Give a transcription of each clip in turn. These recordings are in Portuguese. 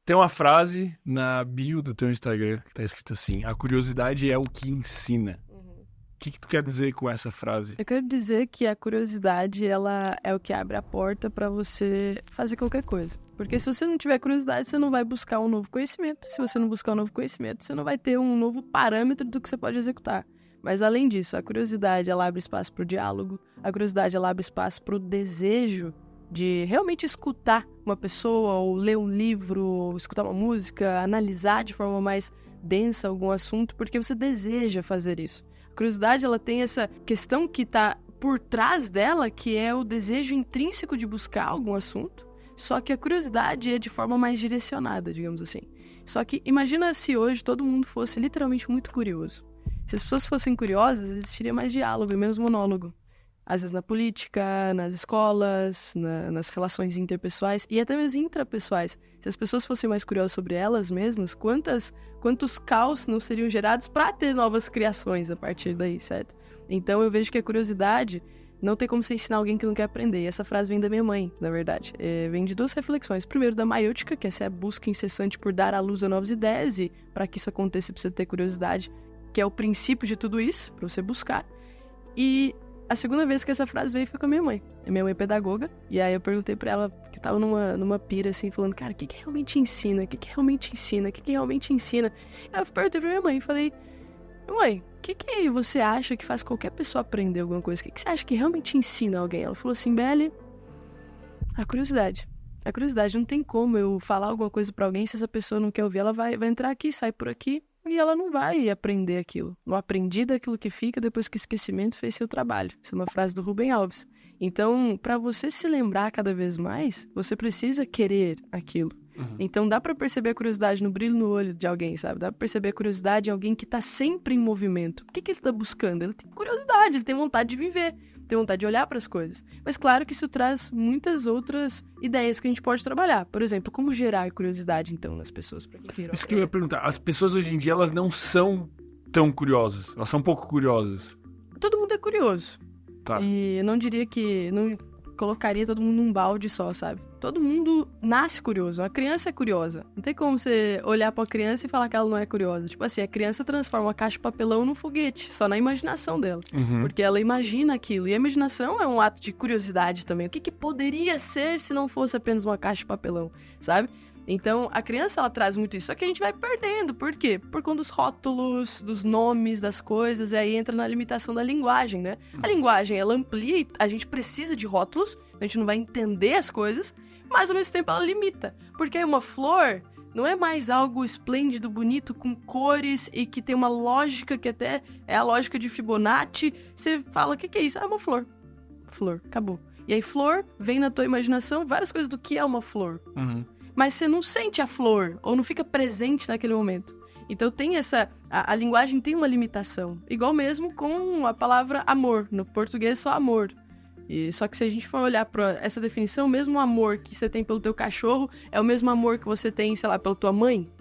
Tem uma frase na bio do teu Instagram que tá escrito assim: a curiosidade é o que ensina. O que tu quer dizer com essa frase? Eu quero dizer que a curiosidade, ela é o que abre a porta pra você fazer qualquer coisa. Porque se você não tiver curiosidade, você não vai buscar um novo conhecimento. Se você não buscar um novo conhecimento, você não vai ter um novo parâmetro do que você pode executar. Mas além disso, a curiosidade, ela abre espaço pro diálogo. A curiosidade, ela abre espaço pro desejo de realmente escutar uma pessoa, ou ler um livro, ou escutar uma música, analisar de forma mais densa algum assunto, porque você deseja fazer isso. A curiosidade, ela tem essa questão que está por trás dela, que é o desejo intrínseco de buscar algum assunto, só que a curiosidade é de forma mais direcionada, digamos assim. Só que imagina se hoje todo mundo fosse literalmente muito curioso. Se as pessoas fossem curiosas, existiria mais diálogo e menos monólogo. Às vezes na política, nas escolas, nas relações interpessoais e até mesmo intrapessoais. Se as pessoas fossem mais curiosas sobre elas mesmas, quantos caos não seriam gerados para ter novas criações a partir daí, certo? Então eu vejo que a curiosidade não tem como você ensinar alguém que não quer aprender. E essa frase vem da minha mãe, na verdade. Vem de duas reflexões. Primeiro, da maiêutica, que essa é a busca incessante por dar à luz a novas ideias, e para que isso aconteça precisa ter curiosidade, que é o princípio de tudo isso, para você buscar. E a segunda vez que essa frase veio foi com a minha mãe. A minha mãe é pedagoga, e aí eu perguntei pra ela, que eu tava numa pira assim, falando, cara, o que realmente ensina? O que realmente ensina? O que realmente ensina? Aí eu perguntei pra minha mãe e falei, mãe, o que você acha que faz qualquer pessoa aprender alguma coisa? O que você acha que realmente ensina alguém? Ela falou assim, Belle, a curiosidade. A curiosidade, não tem como eu falar alguma coisa pra alguém, se essa pessoa não quer ouvir, ela vai entrar aqui, sai por aqui, e ela não vai aprender aquilo. Não aprendi daquilo que fica depois que o esquecimento fez seu trabalho. Isso é uma frase do Rubem Alves. Então, para você se lembrar cada vez mais, você precisa querer aquilo. Então, dá para perceber a curiosidade no brilho no olho de alguém, sabe? Dá para perceber a curiosidade em alguém que tá sempre em movimento. O que ele tá buscando? Ele tem curiosidade, ele tem vontade de viver, tem vontade de olhar para as coisas. Mas claro que isso traz muitas outras ideias que a gente pode trabalhar. Por exemplo, como gerar curiosidade, então, nas pessoas? Pra quem queira. Isso que eu ia perguntar. As pessoas hoje em dia, elas não são tão curiosas. Elas são um pouco curiosas. Todo mundo é curioso. Tá. E eu não diria que... não colocaria todo mundo num balde só, sabe? Todo mundo nasce curioso. A criança é curiosa. Não tem como você olhar pra criança e falar que ela não é curiosa. Tipo assim, a criança transforma uma caixa de papelão num foguete, só na imaginação dela. Porque ela imagina aquilo. E a imaginação é um ato de curiosidade também. O que poderia ser se não fosse apenas uma caixa de papelão, sabe? Então, a criança, ela traz muito isso. Só que a gente vai perdendo. Por quê? Por conta dos rótulos, dos nomes, das coisas. E aí entra na limitação da linguagem, né? A linguagem, ela amplia e a gente precisa de rótulos. A gente não vai entender as coisas. Mas, ao mesmo tempo, ela limita. Porque uma flor não é mais algo esplêndido, bonito, com cores e que tem uma lógica que até é a lógica de Fibonacci. Você fala, o que é isso? Ah, é uma flor. Flor, acabou. E aí, flor, vem na tua imaginação várias coisas do que é uma flor. Mas você não sente a flor, ou não fica presente naquele momento. Então tem essa... A linguagem tem uma limitação. Igual mesmo com a palavra amor. No português, só amor. Só que se a gente for olhar para essa definição, o mesmo amor que você tem pelo teu cachorro é o mesmo amor que você tem, sei lá, pela tua mãe.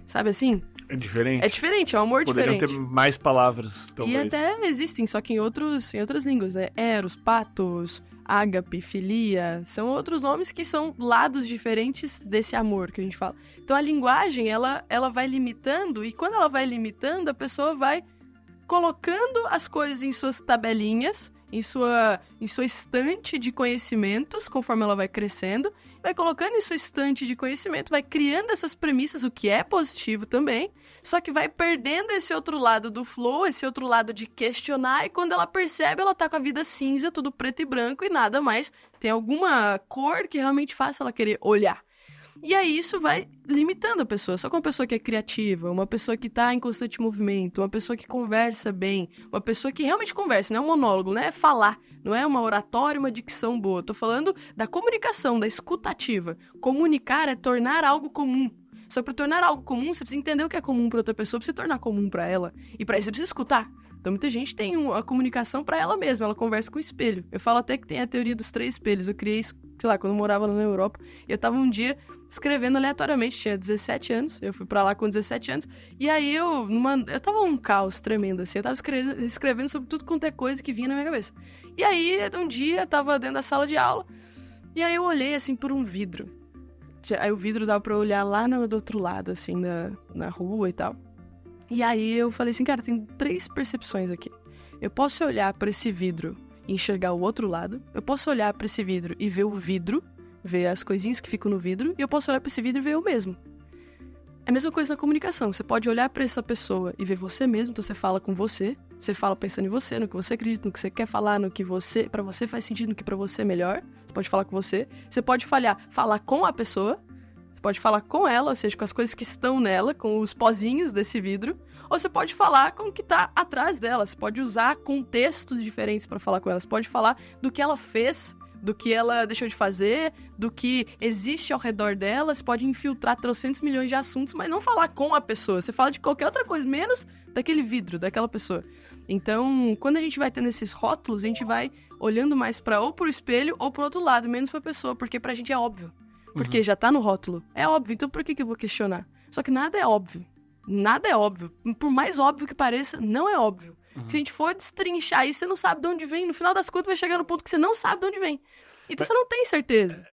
Sabe assim? É diferente. É diferente, é um amor Poderiam diferente. ter mais palavras, talvez. E até existem, só que em outras línguas, né? Eros, patos, ágape, filia, são outros nomes que são lados diferentes desse amor que a gente fala. Então a linguagem, ela vai limitando, e quando ela vai limitando, a pessoa vai colocando as coisas em suas tabelinhas, em sua estante de conhecimentos, conforme ela vai crescendo, vai colocando em sua estante de conhecimento, vai criando essas premissas, o que é positivo também, só que vai perdendo esse outro lado do flow, esse outro lado de questionar, e quando ela percebe, ela tá com a vida cinza, tudo preto e branco, e nada mais tem alguma cor que realmente faça ela querer olhar. E aí isso vai limitando a pessoa. Só que uma pessoa que é criativa, uma pessoa que tá em constante movimento, uma pessoa que conversa bem, uma pessoa que realmente conversa, não é um monólogo, não é falar, não é uma oratória, uma dicção boa. Tô falando da comunicação, da escutativa. Comunicar é tornar algo comum. Só que para tornar algo comum, você precisa entender o que é comum para outra pessoa, para se tornar comum para ela. E para isso você precisa escutar. Então muita gente tem a comunicação para ela mesma, ela conversa com o espelho. Eu falo até que tem a teoria dos 3 espelhos. Eu criei isso, sei lá, quando eu morava lá na Europa. Eu tava um dia escrevendo aleatoriamente, tinha 17 anos, eu fui pra lá com 17 anos, e aí eu tava um caos tremendo, assim, eu tava escrevendo sobre tudo quanto é coisa que vinha na minha cabeça. E aí, um dia, eu tava dentro da sala de aula, e aí eu olhei, assim, por um vidro. Aí o vidro dava pra olhar lá do outro lado, assim, na rua e tal. E aí eu falei assim, cara, tem 3 percepções aqui. Eu posso olhar pra esse vidro e enxergar o outro lado. Eu posso olhar pra esse vidro e ver o vidro, ver as coisinhas que ficam no vidro. E eu posso olhar pra esse vidro e ver eu mesmo. É a mesma coisa na comunicação. Você pode olhar pra essa pessoa e ver você mesmo. Então você fala com você. Você fala pensando em você, no que você acredita, no que você quer falar, no que pra você faz sentido, no que pra você é melhor. Você pode falar com você. Você pode falar com a pessoa. Você pode falar com ela, ou seja, com as coisas que estão nela, com os pozinhos desse vidro. Ou você pode falar com o que tá atrás dela. Você pode usar contextos diferentes pra falar com ela. Você pode falar do que ela fez, do que ela deixou de fazer, do que existe ao redor dela. Você pode infiltrar 300 milhões de assuntos, mas não falar com a pessoa. Você fala de qualquer outra coisa, menos daquele vidro, daquela pessoa. Então, quando a gente vai tendo esses rótulos, a gente vai olhando mais ou pro espelho ou pro outro lado, menos pra pessoa, porque pra gente é óbvio. Porque já tá no rótulo. É óbvio, então por que eu vou questionar? Só que nada é óbvio. Nada é óbvio. Por mais óbvio que pareça, não é óbvio. Se a gente for destrinchar aí, você não sabe de onde vem. No final das contas, vai chegar no ponto que você não sabe de onde vem. Então você não tem certeza.